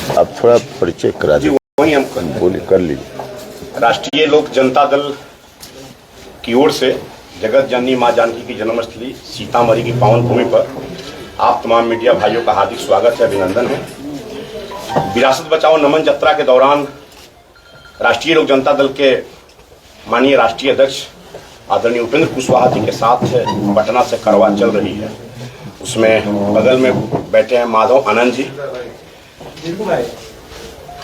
आप थोड़ा परिचय करा जी, वही हम बोलिए, कर लीजिए। राष्ट्रीय लोक जनता दल की ओर से जगत जननी मां जानकी की जन्मस्थली सीतामढ़ी की पावन भूमि पर आप तमाम मीडिया भाइयों का हार्दिक स्वागत है, अभिनंदन है। विरासत बचाओ नमन यात्रा के दौरान राष्ट्रीय लोक जनता दल के माननीय राष्ट्रीय अध्यक्ष आदरणीय उपेंद्र कुशवाहा जी के साथ पटना से करवा चल रही है। उसमें बगल में बैठे हैं माधव आनंद जी,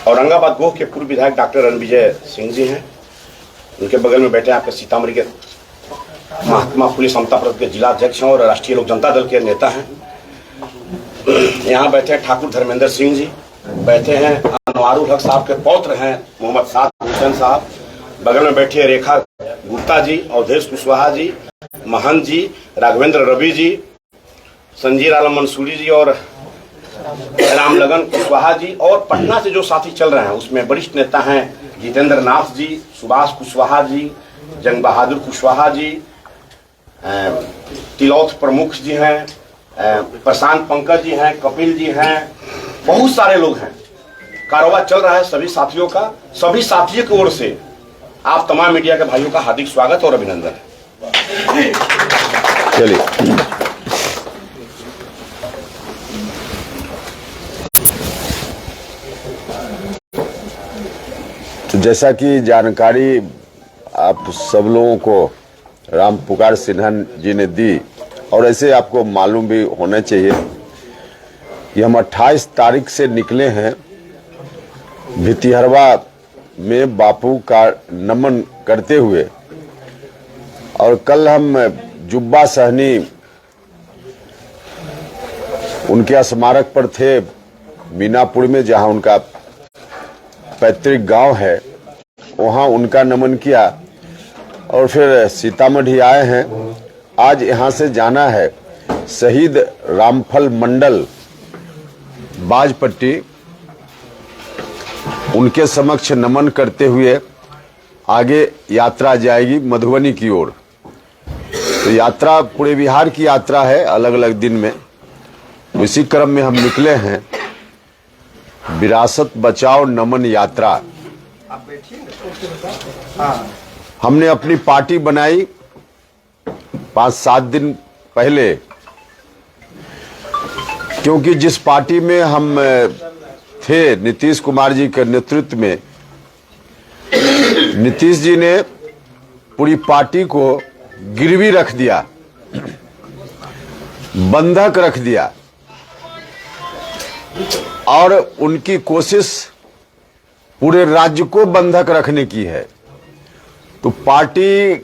औरंगाबाद गोह के पूर्व विधायक डॉक्टर रणविजय सिंह जी हैं, उनके बगल में बैठे हैं आपके सीतामढ़ी के महात्मा फुले समता पार्टी के जिला अध्यक्ष हैं और राष्ट्रीय लोक जनता दल के नेता हैं। यहाँ बैठे हैं ठाकुर धर्मेंद्र सिंह जी, बैठे हैं अनवारुल हक साहब के पौत्र हैं मोहम्मद साद हुसैन साहब, बगल में बैठी है रेखा गुप्ता जी, अवधेश कुशवाहा जी, महंत जी, राघवेंद्र रवि जी, संजीर आलम मंसूरी जी और रामलगन कुशवाहा जी, और पटना से जो साथी चल रहे हैं उसमें वरिष्ठ नेता हैं जितेंद्र नाथ जी, सुभाष कुशवाहा जी, जंग बहादुर कुशवाहा जी, तिलौथ प्रमुख जी हैं, प्रशांत पंकज जी हैं, कपिल जी हैं, बहुत सारे लोग हैं। कारोबार चल रहा है सभी साथियों का। सभी साथियों की ओर से आप तमाम मीडिया के भाइयों का हार्दिक स्वागत और अभिनंदन है। चलिए, तो जैसा कि जानकारी आप सब लोगों को राम पुकार सिन्हा जी ने दी, और ऐसे आपको मालूम भी होना चाहिए कि हम 28 तारीख से निकले हैं भितिहरवा में बापू का नमन करते हुए, और कल हम जुब्बा सहनी उनके स्मारक पर थे मीनापुर में, जहां उनका पैतृक गांव है, वहां उनका नमन किया और फिर सीतामढ़ी आए हैं। आज यहां से जाना है शहीद रामफल मंडल बाजपट्टी, उनके समक्ष नमन करते हुए आगे यात्रा जाएगी मधुबनी की ओर। तो यात्रा पूरे बिहार की यात्रा है, अलग अलग दिन में। इसी क्रम में हम निकले हैं विरासत बचाओ नमन यात्रा। हमने अपनी पार्टी बनाई 5-7 दिन पहले, क्योंकि जिस पार्टी में हम थे नीतीश कुमार जी के नेतृत्व में, नीतीश जी ने पूरी पार्टी को गिरवी रख दिया, बंधक रख दिया, और उनकी कोशिश पूरे राज्य को बंधक रखने की है। तो पार्टी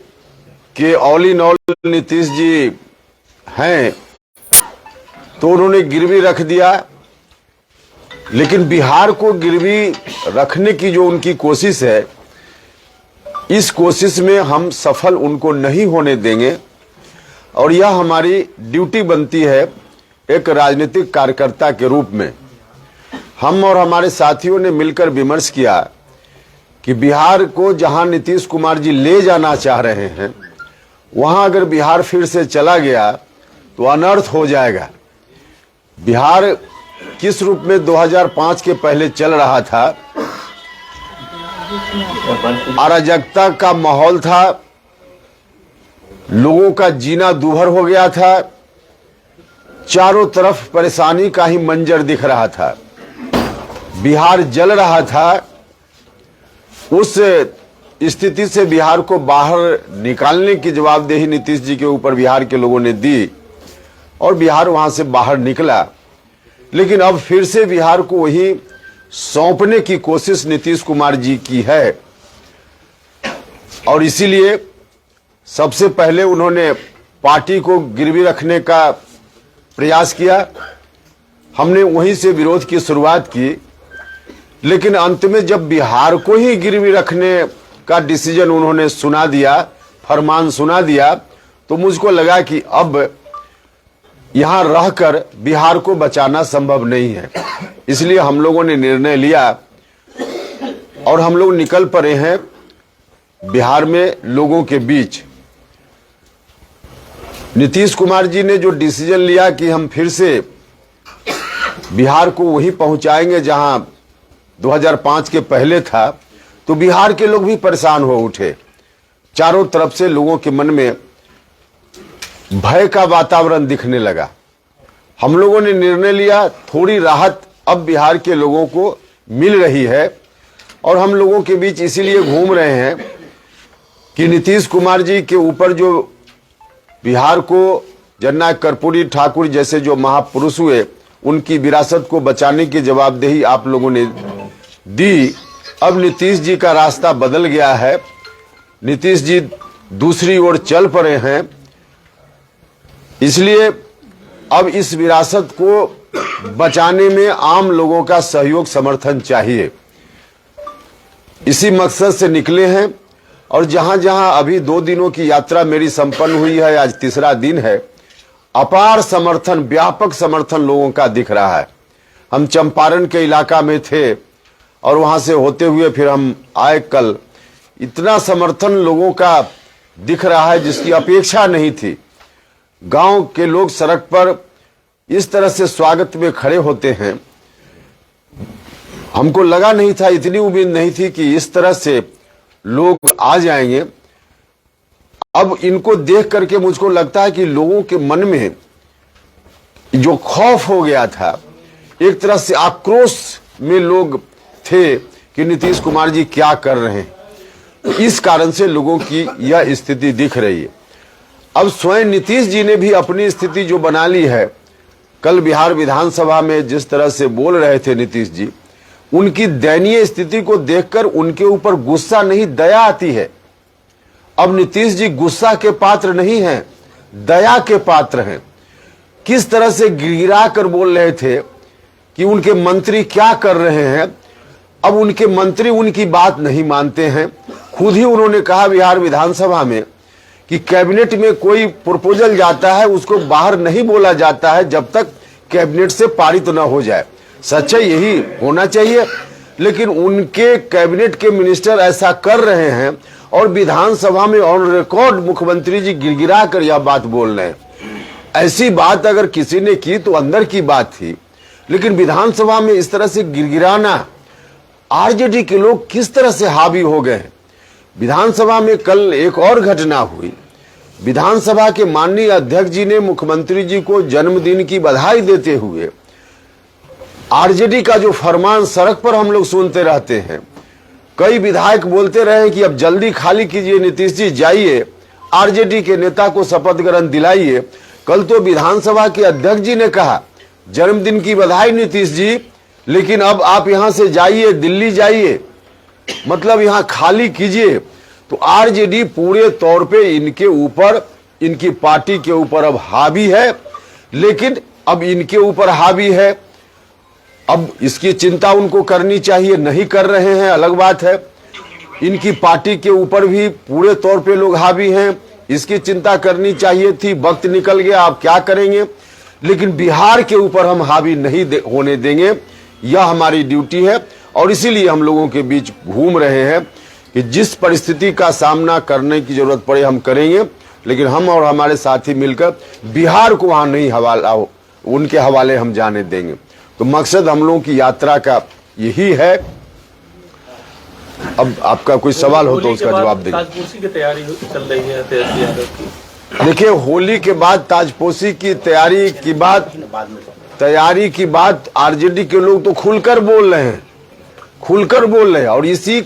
के all in all Nitish ji हैं, तो उन्होंने गिरवी रख दिया। लेकिन बिहार को गिरवी रखने की जो उनकी कोशिश है, इस कोशिश में हम सफल उनको नहीं होने देंगे, और यह हमारी ड्यूटी बनती है एक राजनीतिक कार्यकर्ता के रूप में। हम और हमारे साथियों ने मिलकर विमर्श किया कि बिहार को जहां नीतीश कुमार जी ले जाना चाह रहे हैं, वहां अगर बिहार फिर से चला गया तो अनर्थ हो जाएगा। बिहार किस रूप में 2005 के पहले चल रहा था, अराजकता का माहौल था, लोगों का जीना दूभर हो गया था, चारों तरफ परेशानी का ही मंजर दिख रहा था, बिहार जल रहा था। उस स्थिति से बिहार को बाहर निकालने की जवाबदेही नीतीश जी के ऊपर बिहार के लोगों ने दी, और बिहार वहां से बाहर निकला। लेकिन अब फिर से बिहार को वही सौंपने की कोशिश नीतीश कुमार जी की है, और इसीलिए सबसे पहले उन्होंने पार्टी को गिरवी रखने का प्रयास किया। हमने वहीं से विरोध की शुरुआत की, लेकिन अंत में जब बिहार को ही गिरवी रखने का डिसीजन उन्होंने सुना दिया, फरमान सुना दिया, तो मुझको लगा कि अब यहां रहकर बिहार को बचाना संभव नहीं है। इसलिए हम लोगों ने निर्णय लिया और हम लोग निकल पड़े हैं बिहार में लोगों के बीच। नीतीश कुमार जी ने जो डिसीजन लिया कि हम फिर से बिहार को वहीं पहुंचाएंगे जहां 2005 के पहले था, तो बिहार के लोग भी परेशान हो उठे। चारों तरफ से लोगों के मन में भय का वातावरण दिखने लगा। हम लोगों ने निर्णय लिया, थोड़ी राहत अब बिहार के लोगों को मिल रही है, और हम लोगों के बीच इसीलिए घूम रहे हैं कि नीतीश कुमार जी के ऊपर जो बिहार को जननायक कर्पूरी ठाकुर जैसे जो महापुरुष हुए, उनकी विरासत को बचाने की जवाबदेही आप लोगों ने दी। अब नीतीश जी का रास्ता बदल गया है, नीतीश जी दूसरी ओर चल पड़े हैं, इसलिए अब इस विरासत को बचाने में आम लोगों का सहयोग समर्थन चाहिए। इसी मकसद से निकले हैं, और जहां जहां अभी 2 दिनों की यात्रा मेरी संपन्न हुई है, आज तीसरा दिन है, अपार समर्थन, व्यापक समर्थन लोगों का दिख रहा है। हम चंपारण के इलाका में थे और वहां से होते हुए फिर हम आए कल। इतना समर्थन लोगों का दिख रहा है जिसकी अपेक्षा नहीं थी। गांव के लोग सड़क पर इस तरह से स्वागत में खड़े होते हैं, हमको लगा नहीं था, इतनी उम्मीद नहीं थी कि इस तरह से लोग आ जाएंगे। अब इनको देख करके मुझको लगता है कि लोगों के मन में जो खौफ हो गया था, एक तरह से आक्रोश में लोग थे कि नीतीश कुमार जी क्या कर रहे हैं। इस कारण से लोगों की यह स्थिति दिख रही है। अब स्वयं नीतीश जी ने भी अपनी स्थिति जो बना ली है, कल बिहार विधानसभा में जिस तरह से बोल रहे थे नीतीश जी, उनकी दयनीय स्थिति को देखकर उनके ऊपर गुस्सा नहीं, दया आती है। अब नीतीश जी गुस्सा के पात्र नहीं हैं, दया के पात्र हैं। किस तरह से गिड़गिड़ा कर बोल रहे थे कि उनके मंत्री क्या कर रहे हैं। अब उनके मंत्री उनकी बात नहीं मानते हैं। खुद ही उन्होंने कहा बिहार विधानसभा में कि कैबिनेट में कोई प्रपोजल जाता है, उसको बाहर नहीं बोला जाता है जब तक कैबिनेट से पारित न हो जाए। सच्चाई यही होना चाहिए, लेकिन उनके कैबिनेट के मिनिस्टर ऐसा कर रहे हैं और विधानसभा में ऑन रिकॉर्ड मुख्यमंत्री जी गिड़गिड़ा कर यह बात बोल रहे हैं। ऐसी बात अगर किसी ने की तो अंदर की बात थी, लेकिन विधानसभा में इस तरह से गिड़गिड़ाना, आरजेडी के लोग किस तरह से हावी हो गए हैं। विधानसभा में कल एक और घटना हुई। विधानसभा के माननीय अध्यक्ष जी ने मुख्यमंत्री जी को जन्मदिन की बधाई देते हुए आरजेडी का जो फरमान सड़क पर हम लोग सुनते रहते हैं, कई विधायक बोलते रहे कि अब जल्दी खाली कीजिए, नीतीश जी जाइए, आरजेडी के नेता को शपथ ग्रहण दिलाइए। कल तो विधानसभा के अध्यक्ष जी ने कहा जन्मदिन की बधाई नीतीश जी, लेकिन अब आप यहां से जाइए, दिल्ली जाइए, मतलब यहां खाली कीजिए। तो आरजेडी पूरे तौर पे इनके ऊपर, इनकी पार्टी के ऊपर अब हावी है, लेकिन अब इनके ऊपर हावी है। अब इसकी चिंता उनको करनी चाहिए, नहीं कर रहे हैं अलग बात है। इनकी पार्टी के ऊपर भी पूरे तौर पे लोग हावी हैं, इसकी चिंता करनी चाहिए थी। वक्त निकल गया, आप क्या करेंगे, लेकिन बिहार के ऊपर हम हावी नहीं होने देंगे। यह हमारी ड्यूटी है और इसीलिए हम लोगों के बीच घूम रहे हैं कि जिस परिस्थिति का सामना करने की जरूरत पड़े हम करेंगे, लेकिन हम और हमारे साथी मिलकर बिहार को वहां नहीं उनके हवाले हम जाने देंगे। तो मकसद हम लोगों की यात्रा का यही है। अब आपका कोई सवाल हो तो उसका जवाब देंगे। ताजपोशी की तैयारी चल रही है तेजस्वी यादव की। देखिए, होली के बाद ताजपोशी की तैयारी की बात आरजेडी के लोग तो खुलकर बोल रहे हैं, खुलकर बोल रहे हैं, और इसी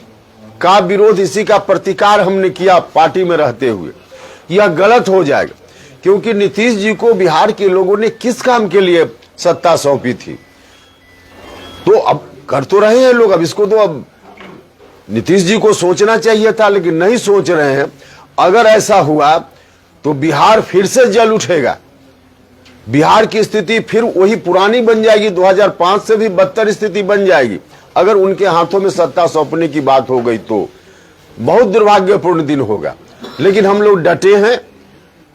का विरोध, इसी का प्रतिकार हमने किया पार्टी में रहते हुए। यह गलत हो जाएगा, क्योंकि नीतीश जी को बिहार के लोगों ने किस काम के लिए सत्ता सौंपी थी, तो अब कर तो रहे हैं लोग। अब इसको तो अब नीतीश जी को सोचना चाहिए था, लेकिन नहीं सोच रहे हैं। अगर ऐसा हुआ तो बिहार फिर से जल उठेगा, बिहार की स्थिति फिर वही पुरानी बन जाएगी, 2005 से भी बदतर स्थिति बन जाएगी। अगर उनके हाथों में सत्ता सौंपने की बात हो गई तो बहुत दुर्भाग्यपूर्ण दिन होगा। लेकिन हम लोग डटे हैं,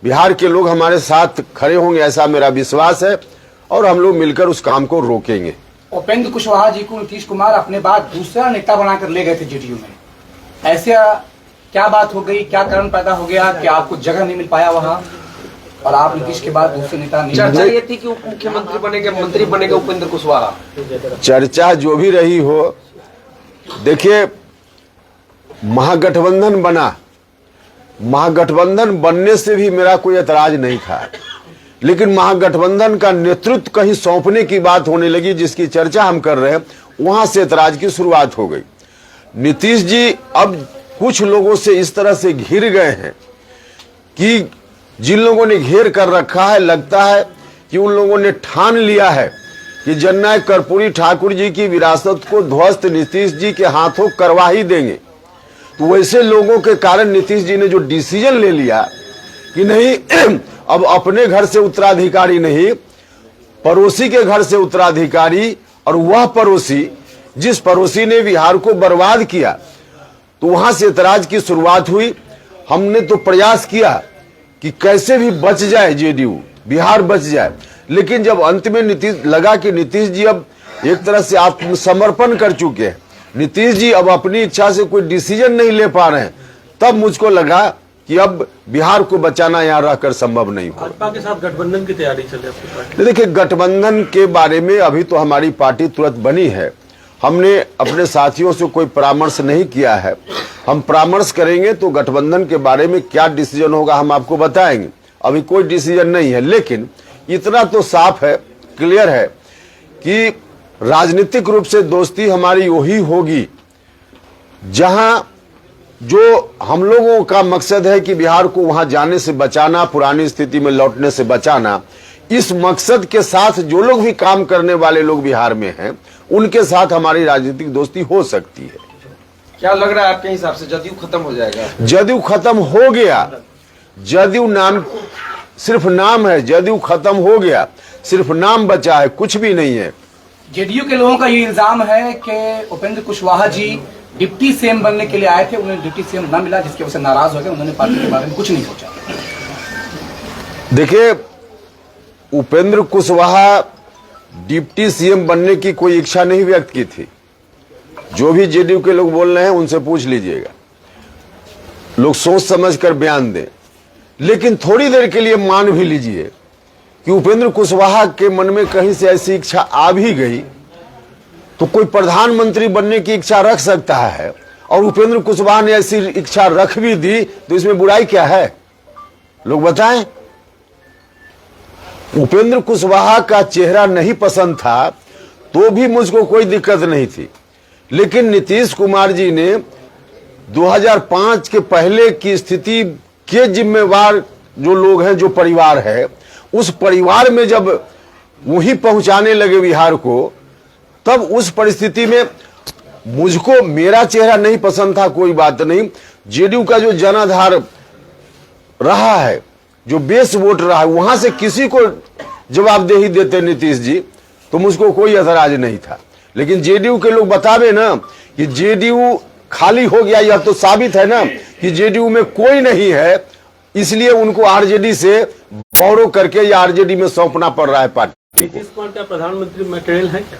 बिहार के लोग हमारे साथ खड़े होंगे, ऐसा मेरा विश्वास है, और हम लोग मिलकर उस काम को रोकेंगे। उपेंद्र कुशवाहा जी को नीतीश कुमार अपने बाद दूसरा नेता बनाकर ले गए थे जेडीयू में, ऐसे क्या बात हो गई, क्या कारण पैदा हो गया कि आपको जगह नहीं मिल पाया वहां, और आप नीतीश के बाद दूसरे नेता नहीं? चर्चा ये थी कि उप मुख्यमंत्री बनेंगे, मंत्री बनेंगे उपेंद्र कुशवाहा। चर्चा जो भी रही हो, देखिए, महागठबंधन बना, महागठबंधन बनने से भी मेरा कोई ऐतराज नहीं था, लेकिन महागठबंधन का नेतृत्व कहीं सौंपने की बात होने लगी, जिसकी चर्चा हम कर रहे हैं, वहां से ऐतराज की शुरुआत हो गई। नीतीश जी अब कुछ लोगों से इस तरह से घिर गए हैं कि जिन लोगों ने घेर कर रखा है, लगता है कि उन लोगों ने ठान लिया है कि जननायक कर्पूरी ठाकुर जी की विरासत को ध्वस्त नीतीश जी के हाथों करवा ही देंगे। तो वैसे लोगों के कारण नीतीश जी ने जो डिसीजन ले लिया कि नहीं, अब अपने घर से उत्तराधिकारी नहीं, पड़ोसी के घर से उत्तराधिकारी, और वह पड़ोसी जिस पड़ोसी ने बिहार को बर्बाद किया, तो वहां से ऐतराज की शुरुआत हुई। हमने तो प्रयास किया कि कैसे भी बच जाए जेडीयू, बिहार बच जाए, लेकिन जब अंत में नीतीश लगा कि नीतीश जी अब एक तरह से आत्मसमर्पण कर चुके हैं, नीतीश जी अब अपनी इच्छा से कोई डिसीजन नहीं ले पा रहे हैं, तब मुझको लगा कि अब बिहार को बचाना यहाँ रहकर संभव नहीं हो। भाजपा के साथ गठबंधन की तैयारी चल रही है आपकी पार्टी? देखिए, गठबंधन के बारे में अभी तो हमारी पार्टी तुरंत बनी है, हमने अपने साथियों से कोई परामर्श नहीं किया है। हम परामर्श करेंगे तो गठबंधन के बारे में क्या डिसीजन होगा हम आपको बताएंगे। अभी कोई डिसीजन नहीं है, लेकिन इतना तो साफ है, क्लियर है कि राजनीतिक रूप से दोस्ती हमारी वही होगी जहां जो हम लोगों का मकसद है कि बिहार को वहां जाने से बचाना, पुरानी स्थिति में लौटने से बचाना। इस मकसद के साथ जो लोग भी काम करने वाले लोग बिहार में हैं, उनके साथ हमारी राजनीतिक दोस्ती हो सकती है। क्या लग रहा है आपके हिसाब से जदयू खत्म हो जाएगा? जदयू खत्म हो गया, जदयू नाम सिर्फ नाम है, जदयू खत्म हो गया, सिर्फ नाम बचा है, कुछ भी नहीं है। जेडीयू के लोगों का ये इल्जाम है कि उपेंद्र कुशवाहा जी डिप्टी सीएम बनने के लिए आए थे, उन्हें डिप्टी सीएम न मिला, जिसकी वजह से नाराज हो गए, उन्होंने पार्टी के बारे में कुछ नहीं सोचा। देखिए, उपेंद्र कुशवाहा डिप्टी सीएम बनने की कोई इच्छा नहीं व्यक्त की थी। जो भी जेडीयू के लोग बोल रहे हैं उनसे पूछ लीजिएगा, लोग सोच समझ कर बयान दें। लेकिन थोड़ी देर के लिए मान भी लीजिए कि उपेंद्र कुशवाहा के मन में कहीं से ऐसी इच्छा आ भी गई, तो कोई प्रधानमंत्री बनने की इच्छा रख सकता है, और उपेंद्र कुशवाहा ने ऐसी इच्छा रख भी दी, तो इसमें बुराई क्या है? लोग बताएं। उपेंद्र कुशवाहा का चेहरा नहीं पसंद था तो भी मुझको कोई दिक्कत नहीं थी, लेकिन नीतीश कुमार जी ने 2005 के पहले की स्थिति के जिम्मेवार जो लोग हैं, जो परिवार है, उस परिवार में जब वही पहुंचाने लगे बिहार को, तब उस परिस्थिति में मुझको मेरा चेहरा नहीं पसंद था, कोई बात नहीं। जेडीयू का जो जनाधार रहा है, जो बेस वोट रहा है, वहां से किसी को जवाबदेही देते नीतीश जी, तो मुझको कोई ऐतराज नहीं था। लेकिन जेडीयू के लोग बतावे ना कि जेडीयू खाली हो गया, यह तो साबित है ना कि जेडीयू में कोई नहीं है, इसलिए उनको आरजेडी से बोरो करके या आरजेडी में सौंपना पड़ रहा है पार्टी। नीतीश कुमार क्या प्रधानमंत्री मटेरियल है क्या?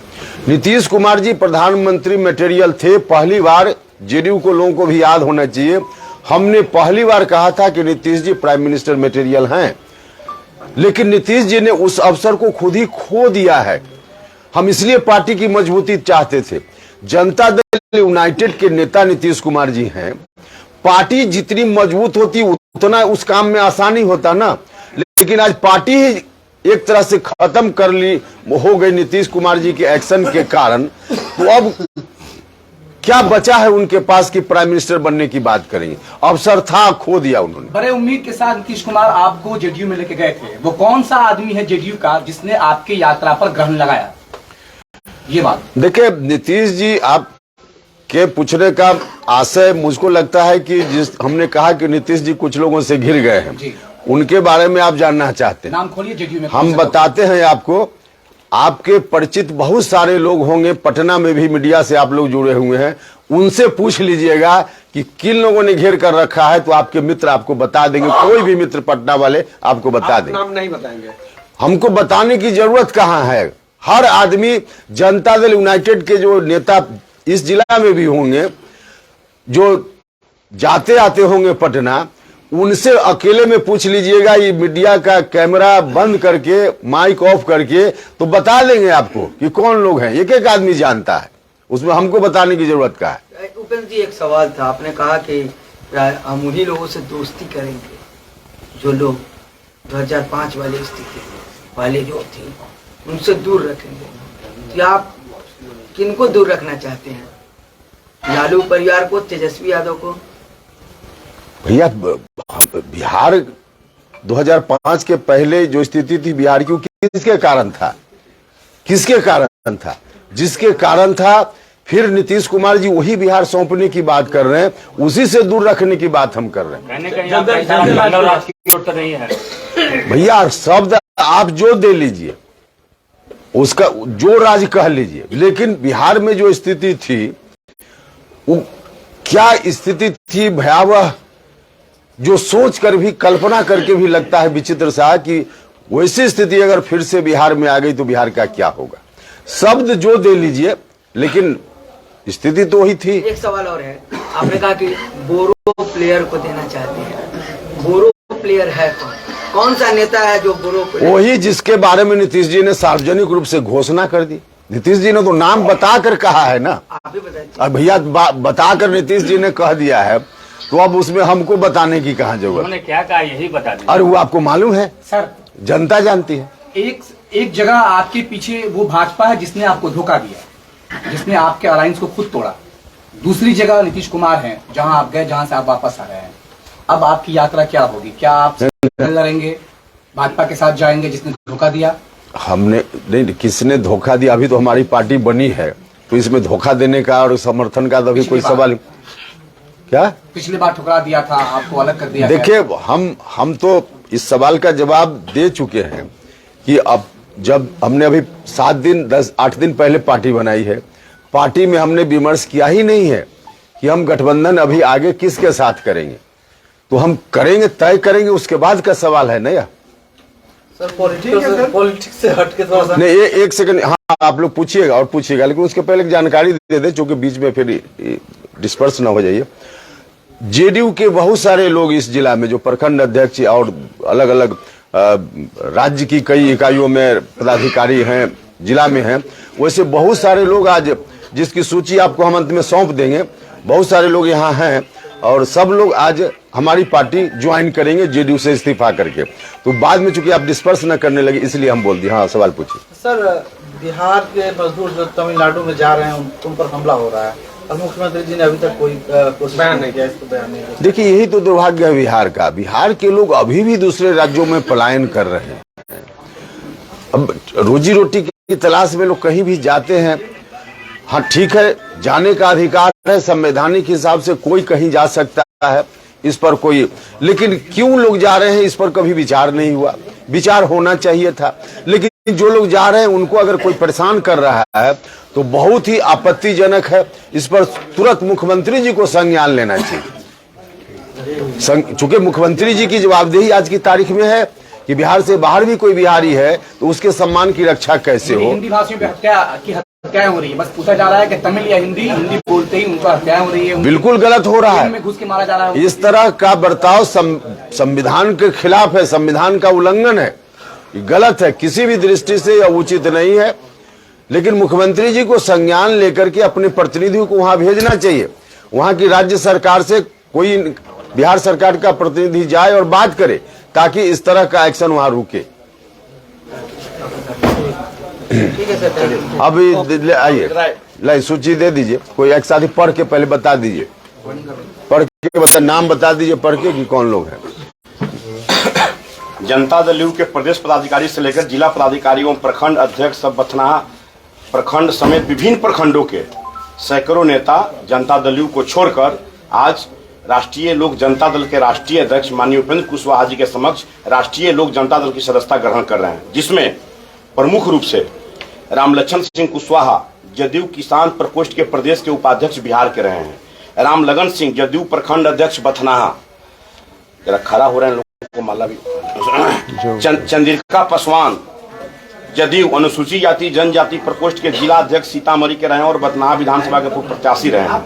नीतीश कुमार जी प्रधानमंत्री मटेरियल थे। पहली बार जेडीयू को लोगों को भी याद होना चाहिए, हमने पहली बार कहा था कि Nitish ji prime minister material हैं, लेकिन नीतीश जी ने उस अवसर को खुद ही खो दिया है। हम इसलिए पार्टी की मजबूती चाहते थे। जनता दल यूनाइटेड के नेता नीतीश कुमार जी हैं। पार्टी जितनी मजबूत होती उतना उस काम में आसानी होता ना, लेकिन आज पार्टी ही एक तरह से खत्म कर ली हो गई नीतीश कुमार जी के एक्शन के कारण। तो अब क्या बचा है उनके पास कि प्राइम मिनिस्टर बनने की बात करेंगे? अवसर था, खो दिया उन्होंने। बड़े उम्मीद के साथ नीतीश कुमार आपको जेडीयू में लेके गए थे, वो कौन सा आदमी है जेडीयू का जिसने आपकी यात्रा पर ग्रहण लगाया? ये बात देखिए, नीतीश जी आप के पूछने का आशय मुझको लगता है कि जिस हमने कहा कि नीतीश जी कुछ लोगों से घिर गए हैं, उनके बारे में आप जानना चाहते हैं। नाम खोलिए जेडीयू में। हम बताते हैं आपको, आपके परिचित बहुत सारे लोग होंगे, पटना में भी मीडिया से आप लोग जुड़े हुए हैं, उनसे पूछ लीजिएगा कि किन लोगों ने घेर कर रखा है, तो आपके मित्र आपको बता देंगे। कोई भी मित्र पटना वाले आपको बता देंगे। नाम नहीं बताएंगे, हमको बताने की जरूरत कहां है। हर आदमी, जनता दल यूनाइटेड के जो नेता इस जिला में भी होंगे, जो जाते आते होंगे पटना, उनसे अकेले में पूछ लीजिएगा, ये मीडिया का कैमरा बंद करके, माइक ऑफ करके, तो बता देंगे आपको कि कौन लोग हैं। एक एक आदमी जानता है, उसमें हमको बताने की जरूरत क्या है। उपेंद्र जी, एक सवाल था, आपने कहा कि हम उन्हीं लोगों से दोस्ती करेंगे जो लोग 2005 वाली स्थिति वाले जो थी उनसे दूर रखेंगे। तो आप किनको दूर रखना चाहते हैं? लालू परिवार को, तेजस्वी यादव को? भैया बिहार 2005 के पहले जो स्थिति थी बिहार की, किसके कारण था? किसके कारण था? जिसके कारण था, फिर नीतीश कुमार जी वही बिहार सौंपने की बात कर रहे हैं, उसी से दूर रखने की बात हम कर रहे हैं। भैया शब्द आप जो दे लीजिए, उसका जो राज कह लीजिए, लेकिन बिहार में जो स्थिति थी वो क्या स्थिति थी भयावह, जो सोच कर भी, कल्पना करके भी लगता है विचित्र सा कि वैसी स्थिति अगर फिर से बिहार में आ गई तो बिहार का क्या होगा। शब्द जो दे लीजिए, लेकिन स्थिति तो वही थी। एक सवाल और है, आपने कहा कि बोरो प्लेयर को देना चाहते हैं। बोरो प्लेयर है कौन सा नेता है जो बोरो प्लेयर? वही जिसके बारे में नीतीश जी ने सार्वजनिक रूप से घोषणा कर दी। नीतीश जी ने तो नाम बताकर कहा है ना। आप ही बताइए। अब भैया बताकर नीतीश जी ने कह दिया है, तो अब उसमें हमको बताने की कहाँ जरूरत? उन्होंने क्या कहा यही बता दें। और वो आपको मालूम है सर, जनता जानती है। एक जगह आपके पीछे वो भाजपा है जिसने आपको धोखा दिया, जिसने आपके अलायंस को खुद तोड़ा। दूसरी जगह नीतीश कुमार हैं, जहां आप गए, जहां से आप वापस आ रहे हैं। अब आपकी यात्रा क्या होगी? क्या आप लड़ेंगे, भाजपा के साथ जाएंगे जिसने धोखा दिया? हमने नहीं, किसने धोखा दिया? अभी तो हमारी पार्टी बनी है, तो इसमें धोखा देने का और समर्थन का तो अभी कोई सवाल क्या? पिछली बार ठुकरा दिया था, आपको अलग कर दिया। देखिए, हम तो इस सवाल का जवाब दे चुके हैं कि अब जब हमने अभी 7 दिन 8 दिन पहले पार्टी बनाई है, पार्टी में हमने विमर्श किया ही नहीं है कि हम गठबंधन अभी आगे किसके साथ करेंगे। तो हम करेंगे, तय करेंगे, उसके बाद का सवाल है नया। सर पॉलिटिक्स से हट के थोड़ा सा नहीं, एक सेकंड, हाँ आप लोग पूछिएगा और पूछिएगा, लेकिन उसके पहले एक जानकारी दे दे, क्योंकि बीच में फिर डिस्पर्स ना हो जाइए। जेडीयू के बहुत सारे लोग इस जिला में, जो प्रखंड अध्यक्ष और अलग अलग राज्य की कई इकाइयों में पदाधिकारी हैं, जिला में हैं, वैसे बहुत सारे लोग आज, जिसकी सूची आपको हम अंत में सौंप देंगे, बहुत सारे लोग यहाँ हैं और सब लोग आज हमारी पार्टी ज्वाइन करेंगे जेडीयू से इस्तीफा करके। तो बाद में चूंकि आप डिस्पर्स न करने लगे, इसलिए हम बोल दिए। हाँ, सवाल पूछिए। सर, बिहार के मजदूर जो तमिलनाडु में जा रहे हैं उन पर हमला हो रहा है और मुख्यमंत्री जी ने अभी तक कोई बयान नहीं किया, इसको बयान नहीं किया। देखिए, यही तो दुर्भाग्य है बिहार का। बिहार के लोग अभी भी दूसरे राज्यों में पलायन कर रहे हैं। अब रोजी रोटी की तलाश में लोग कहीं भी जाते हैं। हाँ ठीक है, जाने का अधिकार है, संवैधानिक हिसाब से कोई कहीं जा सकता है, इस पर कोई, लेकिन क्यों लोग जा रहे हैं इस पर कभी विचार नहीं हुआ। विचार होना चाहिए था, लेकिन जो लोग जा रहे हैं उनको अगर कोई परेशान कर रहा है तो बहुत ही आपत्तिजनक है। इस पर तुरंत मुख्यमंत्री जी को संज्ञान लेना चाहिए। चूंकि मुख्यमंत्री जी की जवाबदेही आज की तारीख में है कि बिहार से बाहर भी कोई बिहारी है तो उसके सम्मान की रक्षा कैसे हो। हिंदी भाषियों पर हत्याएं हो रही है, बस पूछा जा रहा है कि तमिल या हिंदी बोलते ही उनको हत्याएं हो रही है। बिल्कुल गलत हो रहा है, घुस के मारा जा रहा है। इस तरह का बर्ताव संविधान के खिलाफ है, संविधान का उल्लंघन है, गलत है, किसी भी दृष्टि से यह उचित नहीं है। लेकिन मुख्यमंत्री जी को संज्ञान लेकर के अपने प्रतिनिधियों को वहां भेजना चाहिए। वहां की राज्य सरकार से कोई बिहार सरकार का प्रतिनिधि जाए और बात करे, ताकि इस तरह का एक्शन वहां रुके। ठीक है सर। अभी आइए, लाई सूची दे दीजिए, कोई एक साथी पढ़ के पहले बता दीजिए, पढ़ के बता, नाम बता दीजिए पढ़ के कि कौन लोग हैं। जनता दल यू के प्रदेश पदाधिकारी से लेकर जिला पदाधिकारी एवं प्रखंड अध्यक्ष सब बथनाहा प्रखंड समेत विभिन्न प्रखंडों के सैकड़ों नेता जनता दल यू को छोड़कर आज राष्ट्रीय लोक जनता दल के राष्ट्रीय अध्यक्ष माननीय उपेंद्र कुशवाहा जी के समक्ष राष्ट्रीय लोक जनता दल की सदस्यता ग्रहण कर रहे हैं, जिसमें प्रमुख रूप से रामलखन सिंह कुशवाहा जदयू किसान प्रकोष्ठ के प्रदेश के उपाध्यक्ष बिहार के रहे हैं, रामलगन सिंह जदयू प्रखंड अध्यक्ष बथनाहा, जरा खड़ा हो रहे हैं लोगों को माला भी, चंद्रिका पासवान जदयू अनुसूचित जाति जनजाति प्रकोष्ठ के जिला अध्यक्ष सीतामढ़ी के रहे हैं और बथनाहा विधानसभा के पूर्व प्रत्याशी रहे हैं,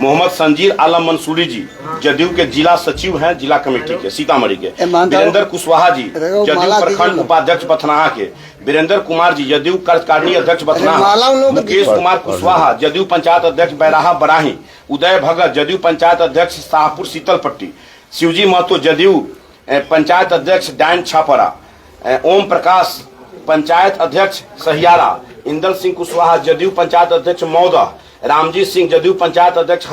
मोहम्मद संजीर आलम मंसूरी जी जदयू के जिला सचिव हैं जिला कमेटी के सीतामढ़ी के, वीरेंद्र कुशवाहा जी जदयू प्रखंड उपाध्यक्ष बथनाहा के, वीरेंद्र कुमार जी जदयू कार्यकारिणी अध्यक्ष बथनाहा, मुकेश कुमार कुशवाहा जदयू पंचायत अध्यक्ष बैराहा बराही, उदय भगत जदयू पंचायत अध्यक्ष शाहपुर शीतलपट्टी, शिवजी महतो जदयू पंचायत अध्यक्ष डायन छापरा, ओम प्रकाश पंचायत अध्यक्ष सहियारा, इंदल सिंह कुशवाहा जदयू पंचायत अध्यक्ष मौदा, रामजी सिंह जदयू पंचायत अध्यक्ष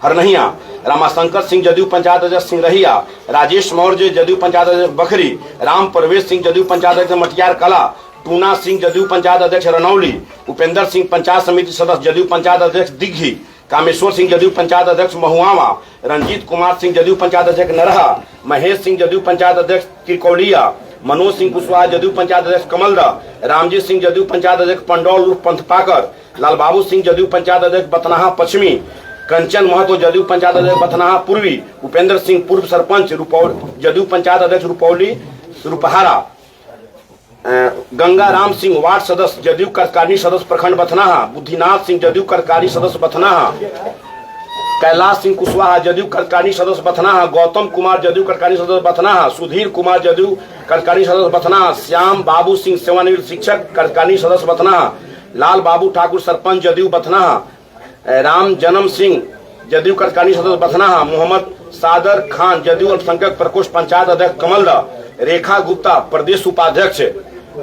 हरनहिया, रामाशंकर सिंह जदयू पंचायत अध्यक्ष सिंगरहिया, राजेश मौर्य जदयू पंचायत अध्यक्ष बखरी, राम प्रवेश सिंह जदयू पंचायत अध्यक्ष मटियार कला, टूना सिंह जदयू पंचायत अध्यक्ष रनौली, उपेंद्र सिंह पंचायत समिति सदस्य जदयू पंचायत अध्यक्ष दिग्घी, कामेश्वर सिंह जदयू पंचायत अध्यक्ष महुआवा, रंजीत कुमार सिंह जदयू पंचायत अध्यक्ष नरहा, महेश सिंह जदयू पंचायत अध्यक्ष तिरकौलिया, मनोज सिंह कुशवाहा जदयू पंचायत अध्यक्ष कमलदा, रामजीत सिंह जदयू पंचायत अध्यक्ष पंडौल उर्फ पंथपाकर, लालबाबू सिंह जदयू पंचायत अध्यक्ष बथनाहा पश्चिमी, कंचन महतो जदयू पंचायत अध्यक्ष बथनाहा पूर्वी, उपेंद्र सिंह पूर्व सरपंच जदयू पंचायत अध्यक्ष रुपौली रुपहारा, गंगा राम सिंह वार्ड सदस्य जदयू कार्यकारिणी सदस्य प्रखंड बथनाहा, बुद्धिनाथ सिंह जदयू कार्यकारी सदस्य बथनाहा, कैलाश सिंह कुशवाहा जदयू कार्यकारिणी सदस्य बथनाहा, गौतम कुमार जदयू कार्यकारिणी सदस्य बथनाहा, सुधीर कुमार जदयू कार्यकारिणी सदस्य बथनाहा, श्याम बाबू सिंह सेवानिवृत्त शिक्षक कार्यकारिणी सदस्य बथनाहा, लाल बाबू ठाकुर सरपंच जदयू बथनाहा, राम जन्म सिंह जदयू कार्यकारिणी सदस्य बथनाहा, मोहम्मद सादर खान जदयू अल्पसंख्यक प्रकोष्ठ पंचायत अध्यक्ष कमलदा, रेखा गुप्ता प्रदेश उपाध्यक्ष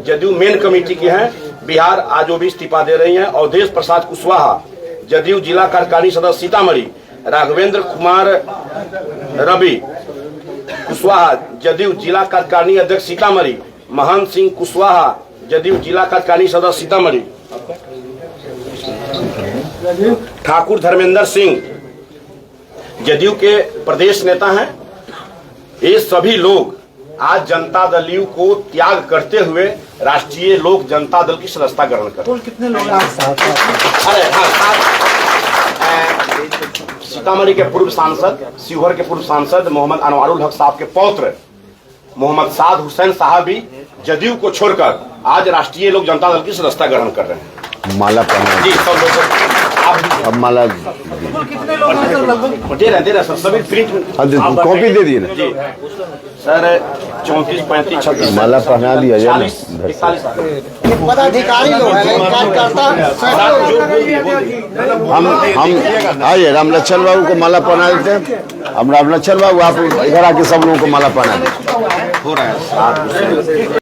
जदयू मेन कमेटी की हैं बिहार, आज वो भी इस्तीफा दे रही हैं। अवधेश प्रसाद कुशवाहा जदयू जिला कार्यकारिणी सदस्य सीतामढ़ी, राघवेंद्र कुमार रवि कुशवाहा जदयू जिला कार्यकारिणी अध्यक्ष सीतामढ़ी, महंत सिंह कुशवाहा जदयू जिला कार्यकारिणी सदस्य सीतामढ़ी, ठाकुर धर्मेंद्र सिंह जदयू के प्रदेश नेता हैं। ये सभी लोग आज जनता दल यू को त्याग करते हुए राष्ट्रीय लोक जनता दल की सदस्यता ग्रहण कर। कितने लोग सीतामढ़ी के पूर्व सांसद, शिवहर के पूर्व सांसद मोहम्मद अनवारुल हक साहब के पौत्र मोहम्मद साद हुसैन साहब भी जदयू को छोड़कर आज राष्ट्रीय लोक जनता दल की सदस्यता ग्रहण कर रहे हैं। माला पहना जी सब लोग अब माला कितने लोग हैं सर लगभग? दे रहे सर, सभी प्रिंट कॉपी दे दी ना जी सर, 34 35 36 माला पहना दिया जाए ना। 40 41 पदाधिकारी लोग हैं, कार्यकर्ता हम आइए राम लक्ष्मण बाबू को माला पहना देते हैं। हम राम लक्ष्मण बाबू आप इधर आके सब लोगों को माला पहना देते हो रहा है।